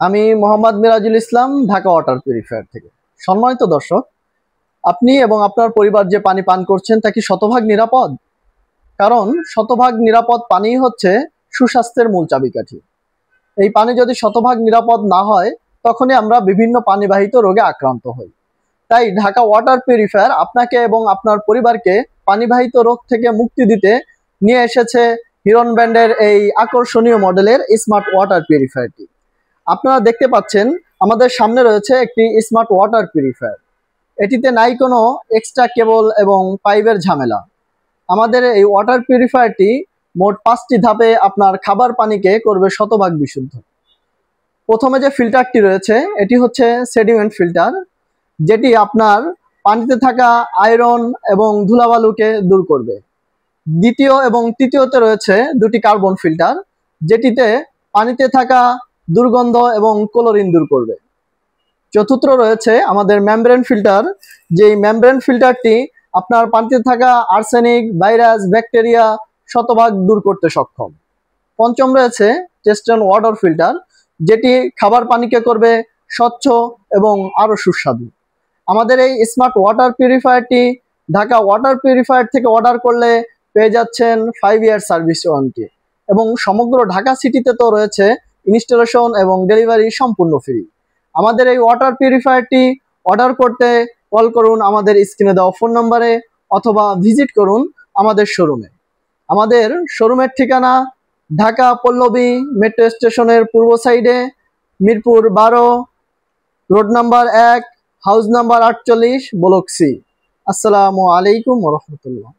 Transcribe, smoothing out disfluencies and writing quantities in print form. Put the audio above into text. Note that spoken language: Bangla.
আমি মোহাম্মদ মিরাজুল ইসলাম, ঢাকা ওয়াটার পিউরিফায়ার থেকে। সম্মানিত দর্শক, আপনি এবং আপনার পরিবার যে পানি পান করছেন তা কি শতভাগ নিরাপদ? কারণ শতভাগ নিরাপদ পানিই হচ্ছে সুস্বাস্থ্যের মূল চাবিকাঠি। এই পানি যদি শতভাগ নিরাপদ না হয়, তখনই আমরা বিভিন্ন পানিবাহিত রোগে আক্রান্ত হই। তাই ঢাকা ওয়াটার পিউরিফায়ার আপনাকে এবং আপনার পরিবারকে পানিবাহিত রোগ থেকে মুক্তি দিতে নিয়ে এসেছে হিরন ব্র্যান্ডের এই আকর্ষণীয় মডেলের স্মার্ট ওয়াটার পিউরিফায়ারটি। আপনারা দেখতে পাচ্ছেন আমাদের সামনে রয়েছে একটি স্মার্ট ওয়াটার পিউরিফায়ার। এটিতে নাই কোনো এক্সট্রা কেবল এবং পাইপের ঝামেলা। আমাদের এই ওয়াটার পিউরিফায়ারটি মোট 5টি ধাপে আপনার খাবার পানিকে করবে শতভাগ বিশুদ্ধ। প্রথমে যে ফিল্টারটি রয়েছে এটি হচ্ছে সেডিমেন্ট ফিল্টার, যেটি আপনার পানিতে থাকা আয়রন এবং ধুলাবালুকে দূর করবে। দ্বিতীয় এবং তৃতীয়তে রয়েছে দুটি কার্বন ফিল্টার, যেটিতে পানিতে থাকা দুর্গন্ধ এবং ক্লোরিন দূর করবে। চতুর্থ রয়েছে আমাদের মেমব্রেন ফিল্টার, যেই মেমব্রেন ফিল্টারটি আপনার পানিতে থাকা আর্সেনিক, ভাইরাস, ব্যাকটেরিয়া শতভাগ দূর করতে সক্ষম। পঞ্চম রয়েছে টেস্টেড ওয়াটার ফিল্টার, যেটি খাবার পানিকে করবে স্বচ্ছ এবং আরও সুস্বাদু। আমাদের এই স্মার্ট ওয়াটার পিউরিফায়ারটি ঢাকা ওয়াটার পিউরিফায়ার থেকে অর্ডার করলে পেয়ে যাচ্ছেন 5 ইয়ার সার্ভিস ওয়ারেন্টি, এবং সমগ্র ঢাকা সিটিতে তো রয়েছে ইনস্টলেশন এবং ডেলিভারি সম্পূর্ণ ফ্রি। আমাদের এই ওয়াটার পিউরিফায়ারটি অর্ডার করতে কল করুন আমাদের স্ক্রিনে দেওয়া ফোন নম্বরে, অথবা ভিজিট করুন আমাদের শোরুমে। আমাদের শোরুমের ঠিকানা ঢাকা পল্লবী মেট্রো স্টেশনের পূর্ব সাইডে, Mirpur 12, road number 1, house number 48, block C. আসসালামু আলাইকুম ওয়া রাহমাতুল্লাহ।